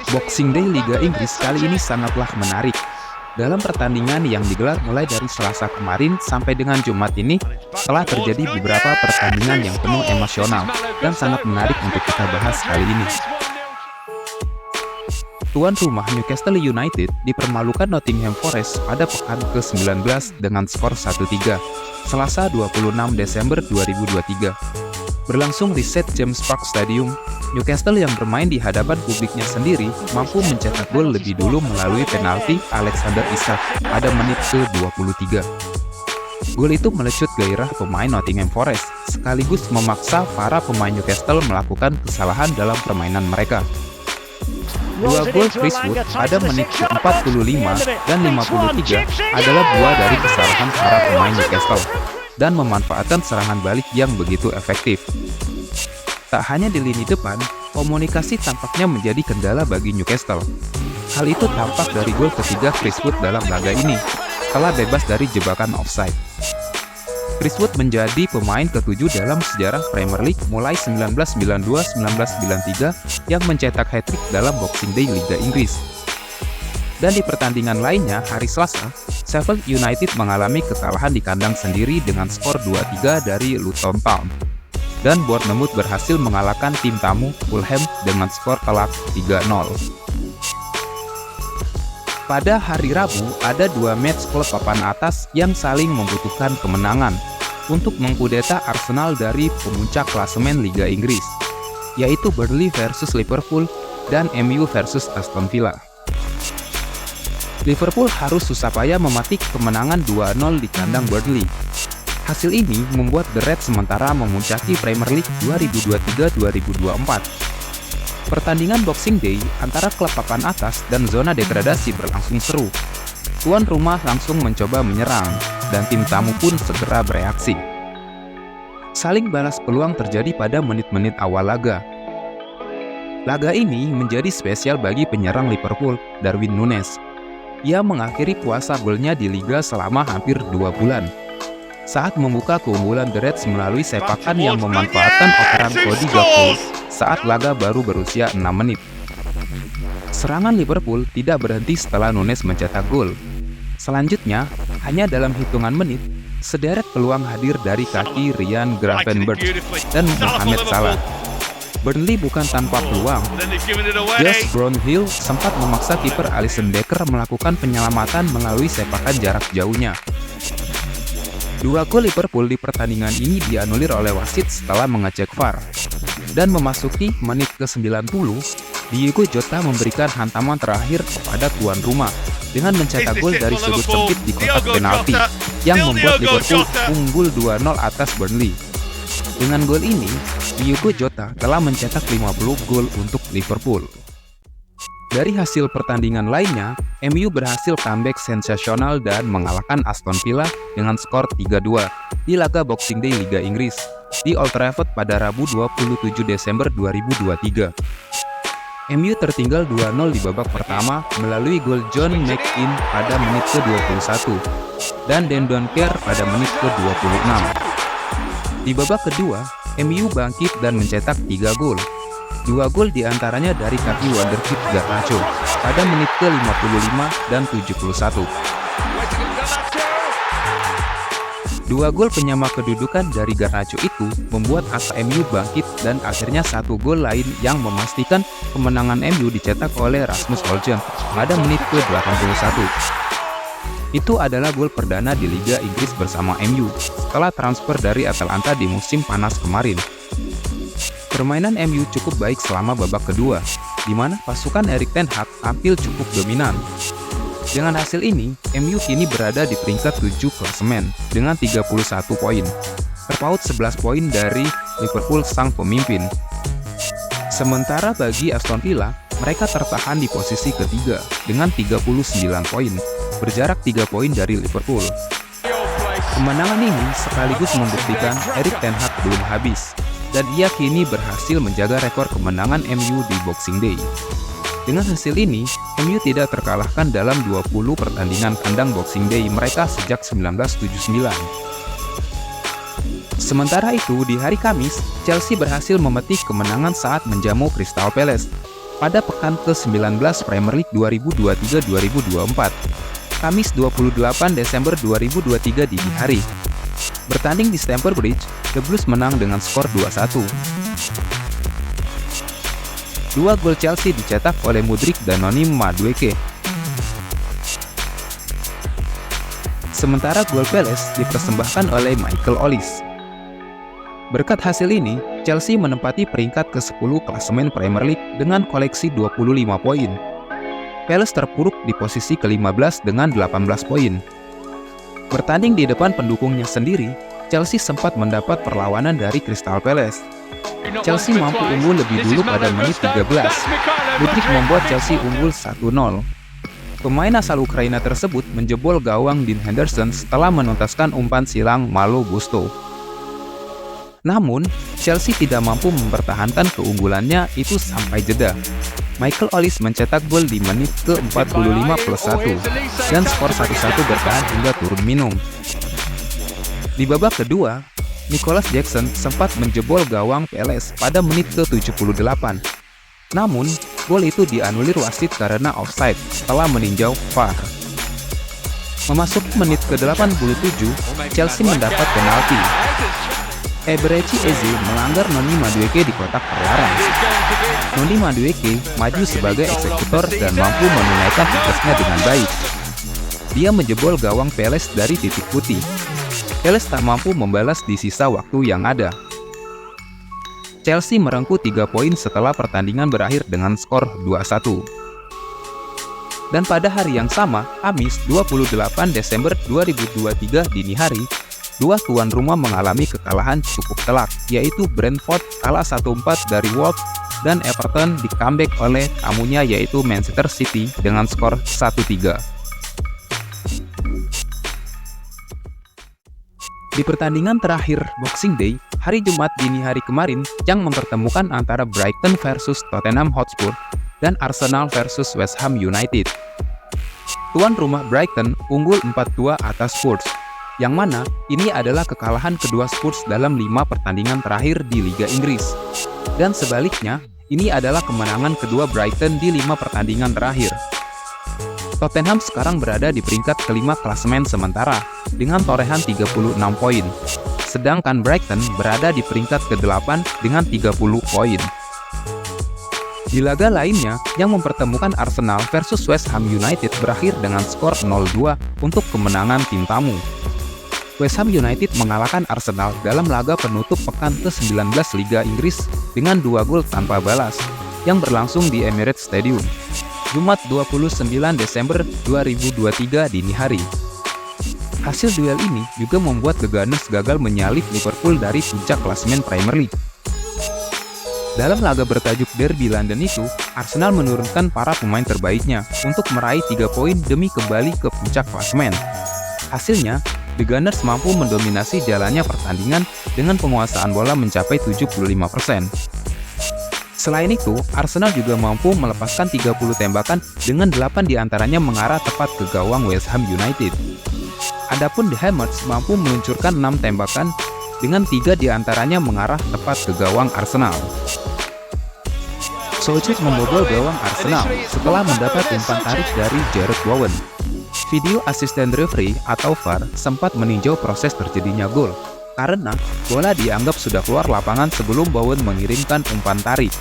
Boxing Day Liga Inggris kali ini sangatlah menarik. Dalam pertandingan yang digelar mulai dari Selasa kemarin sampai dengan Jumat ini, telah terjadi beberapa pertandingan yang penuh emosional dan sangat menarik untuk kita bahas kali ini. Tuan rumah Newcastle United dipermalukan Nottingham Forest pada pekan ke-19 dengan skor 1-3, Selasa 26 Desember 2023. Berlangsung di St. James Park Stadium, Newcastle yang bermain di hadapan publiknya sendiri mampu mencetak gol lebih dulu melalui penalti Alexander Isak pada menit ke-23. Gol itu melecut gairah pemain Nottingham Forest, sekaligus memaksa para pemain Newcastle melakukan kesalahan dalam permainan mereka. Dua gol Chris Wood pada menit ke-45 dan 53 adalah buah dari kesalahan para pemain Newcastle dan memanfaatkan serangan balik yang begitu efektif. Tak hanya di lini depan, komunikasi tampaknya menjadi kendala bagi Newcastle. Hal itu tampak dari gol ketiga Chris Wood dalam laga ini, setelah bebas dari jebakan offside. Chris Wood menjadi pemain ke-7 dalam sejarah Premier League mulai 1992-1993 yang mencetak hat-trick dalam Boxing Day Liga Inggris. Dan di pertandingan lainnya, hari Selasa, Sheffield United mengalami kekalahan di kandang sendiri dengan skor 2-3 dari Luton Town. Dan Bournemouth berhasil mengalahkan tim tamu Fulham dengan skor telak 3-0. Pada hari Rabu, ada dua match klub papan atas yang saling membutuhkan kemenangan untuk mengkudeta Arsenal dari pemuncak klasemen Liga Inggris, yaitu Burnley versus Liverpool dan MU versus Aston Villa. Liverpool harus susah payah mematik kemenangan 2-0 di kandang Burnley. Hasil ini membuat The Reds sementara memuncaki Premier League 2023-2024. Pertandingan Boxing Day antara klub papan atas dan zona degradasi berlangsung seru. Tuan rumah langsung mencoba menyerang, dan tim tamu pun segera bereaksi. Saling balas peluang terjadi pada menit-menit awal laga. Laga ini menjadi spesial bagi penyerang Liverpool, Darwin Núñez. Ia mengakhiri puasa golnya di Liga selama hampir 2 bulan. Saat membuka keunggulan The Reds melalui sepakan yang memanfaatkan operan Cody Gakpo saat laga baru berusia 6 menit. Serangan Liverpool tidak berhenti setelah Núñez mencetak gol. Selanjutnya, hanya dalam hitungan menit, sederet peluang hadir dari kaki Ryan Gravenberch dan Mohamed Salah. Burnley bukan tanpa peluang. Josh Brownhill sempat memaksa kiper Alisson Becker melakukan penyelamatan melalui sepakan jarak jauhnya. Dua gol Liverpool di pertandingan ini dianulir oleh wasit setelah mengecek VAR. Dan memasuki menit ke-90, Diogo Jota memberikan hantaman terakhir kepada tuan rumah dengan mencetak gol dari sudut sempit di kotak penalti yang membuat Liverpool unggul 2-0 atas Burnley. Dengan gol ini, Diogo Jota telah mencetak 50 gol untuk Liverpool. Dari hasil pertandingan lainnya, MU berhasil comeback sensasional dan mengalahkan Aston Villa dengan skor 3-2 di laga Boxing Day Liga Inggris di Old Trafford pada Rabu 27 Desember 2023. MU tertinggal 2-0 di babak pertama melalui gol John McGinn pada menit ke-21 dan Dan Donker pada menit ke-26. Di babak kedua, MU bangkit dan mencetak 3 gol. 2 gol diantaranya dari kaki wonderkid Garnacho pada menit ke-55 dan 71. 2 gol penyama kedudukan dari Garnacho itu membuat asa MU bangkit dan akhirnya 1 gol lain yang memastikan kemenangan MU dicetak oleh Rasmus Højlund pada menit ke-81. Itu adalah gol perdana di Liga Inggris bersama MU setelah transfer dari Atalanta di musim panas kemarin. Permainan MU cukup baik selama babak kedua, di mana pasukan Erik ten Hag tampil cukup dominan. Dengan hasil ini, MU kini berada di peringkat 7 klasemen dengan 31 poin, terpaut 11 poin dari Liverpool sang pemimpin. Sementara bagi Aston Villa, mereka tertahan di posisi ketiga dengan 39 poin, berjarak 3 poin dari Liverpool. Kemenangan ini sekaligus membuktikan Erik ten Hag belum habis, dan ia kini berhasil menjaga rekor kemenangan MU di Boxing Day. Dengan hasil ini, MU tidak terkalahkan dalam 20 pertandingan kandang Boxing Day mereka sejak 1979. Sementara itu, di hari Kamis, Chelsea berhasil memetik kemenangan saat menjamu Crystal Palace. pada pekan ke-19 Premier League 2023-2024, Kamis 28 Desember 2023 dini hari. Bertanding di Stamford Bridge, The Blues menang dengan skor 2-1. Dua gol Chelsea dicetak oleh Mudryk dan Noni Madueke. Sementara gol Palace dipersembahkan oleh Michael Olise. Berkat hasil ini, Chelsea menempati peringkat ke-10 klasemen Premier League dengan koleksi 25 poin. Palace terpuruk di posisi ke-15 dengan 18 poin. Bertanding di depan pendukungnya sendiri, Chelsea sempat mendapat perlawanan dari Crystal Palace. Chelsea mampu unggul lebih dulu pada menit 13. Mudryk membuat Chelsea unggul 1-0. Pemain asal Ukraina tersebut menjebol gawang Dean Henderson setelah menuntaskan umpan silang Malo Gusto. Namun, Chelsea tidak mampu mempertahankan keunggulannya itu sampai jeda. Michael Olise mencetak gol di menit ke-45+1 dan skor 1-1 bertahan hingga turun minum. Di babak kedua, Nicholas Jackson sempat menjebol gawang Palace pada menit ke-78. Namun, gol itu dianulir wasit karena offside setelah meninjau VAR. Memasuki menit ke-87, Chelsea mendapat penalti. Eberechi Eze melanggar Noni Madueke di kotak terlarang. Noni Madueke maju sebagai eksekutor dan mampu menunaikan tugasnya dengan baik. Dia menjebol gawang Palace dari titik putih. Palace tak mampu membalas di sisa waktu yang ada. Chelsea merengkuh 3 poin setelah pertandingan berakhir dengan skor 2-1. Dan pada hari yang sama, Kamis 28 Desember 2023 dini hari, dua tuan rumah mengalami kekalahan cukup telak, yaitu Brentford kalah 1-4 dari Wolves dan Everton di comeback oleh tamunya yaitu Manchester City dengan skor 1-3. Di pertandingan terakhir Boxing Day, hari Jumat dini hari kemarin yang mempertemukan antara Brighton versus Tottenham Hotspur dan Arsenal versus West Ham United. Tuan rumah Brighton unggul 4-2 atas Spurs, yang mana ini adalah kekalahan kedua Spurs dalam 5 pertandingan terakhir di Liga Inggris. Dan sebaliknya, ini adalah kemenangan kedua Brighton di 5 pertandingan terakhir. Tottenham sekarang berada di peringkat kelima klasemen sementara dengan torehan 36 poin. Sedangkan Brighton berada di peringkat ke-8 dengan 30 poin. Di laga lainnya yang mempertemukan Arsenal versus West Ham United berakhir dengan skor 0-2 untuk kemenangan tim tamu. West Ham United mengalahkan Arsenal dalam laga penutup pekan ke-19 Liga Inggris dengan 2 gol tanpa balas yang berlangsung di Emirates Stadium, Jumat 29 Desember 2023 dini hari. Hasil duel ini juga membuat The Gunners gagal menyalip Liverpool dari puncak klasemen Premier League. Dalam laga bertajuk Derby London itu, Arsenal menurunkan para pemain terbaiknya untuk meraih 3 poin demi kembali ke puncak klasemen. Hasilnya, The Gunners mampu mendominasi jalannya pertandingan dengan penguasaan bola mencapai 75%. Selain itu, Arsenal juga mampu melepaskan 30 tembakan dengan 8 diantaranya mengarah tepat ke gawang West Ham United. Adapun The Hammers mampu meluncurkan 6 tembakan dengan 3 diantaranya mengarah tepat ke gawang Arsenal. Soucek membobol gawang Arsenal setelah mendapat umpan tarik dari Jarrod Bowen. Video asisten referee atau VAR sempat meninjau proses terjadinya gol karena bola dianggap sudah keluar lapangan sebelum Bowen mengirimkan umpan tarik.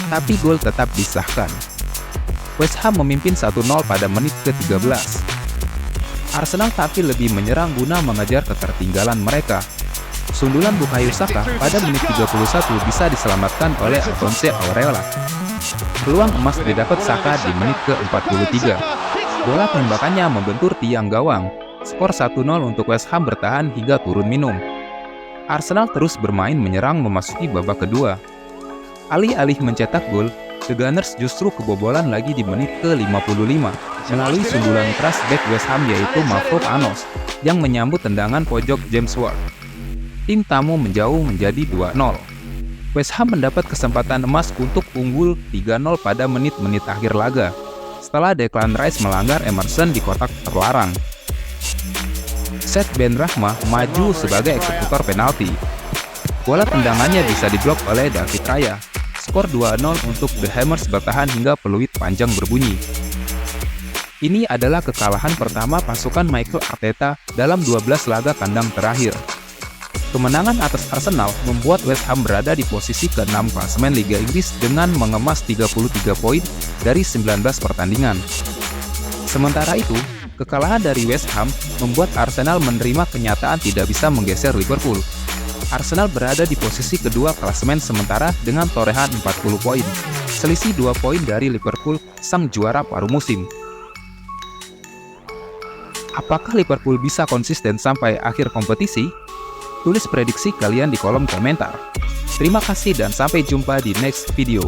Tapi gol tetap disahkan. West Ham memimpin 1-0 pada menit ke-13. Arsenal tapi lebih menyerang guna mengejar ketertinggalan mereka. Sundulan Bukayo Saka pada menit 31 bisa diselamatkan oleh Alphonse Areola. Peluang emas didapat Saka di menit ke-43. Bola tembakannya membentur tiang gawang. Skor 1-0 untuk West Ham bertahan hingga turun minum. Arsenal terus bermain menyerang memasuki babak kedua. Alih-alih mencetak gol, The Gunners justru kebobolan lagi di menit ke-55 melalui sundulan keras bek West Ham yaitu Mavropanos yang menyambut tendangan pojok James Ward. Tim tamu menjauh menjadi 2-0. West Ham mendapat kesempatan emas untuk unggul 3-0 pada menit-menit akhir laga setelah Declan Rice melanggar Emerson di kotak terlarang. Seth Benrahma maju sebagai eksekutor penalti. Bola tendangannya bisa diblok oleh David Raya. Skor 2-0 untuk The Hammers bertahan hingga peluit panjang berbunyi. Ini adalah kekalahan pertama pasukan Mikel Arteta dalam 12 laga kandang terakhir. Kemenangan atas Arsenal membuat West Ham berada di posisi ke-6 klasemen Liga Inggris dengan mengemas 33 poin dari 19 pertandingan. Sementara itu, kekalahan dari West Ham membuat Arsenal menerima kenyataan tidak bisa menggeser Liverpool. Arsenal berada di posisi kedua klasemen sementara dengan torehan 40 poin, selisih 2 poin dari Liverpool, sang juara paruh musim. Apakah Liverpool bisa konsisten sampai akhir kompetisi? Tulis prediksi kalian di kolom komentar. Terima kasih dan sampai jumpa di next video.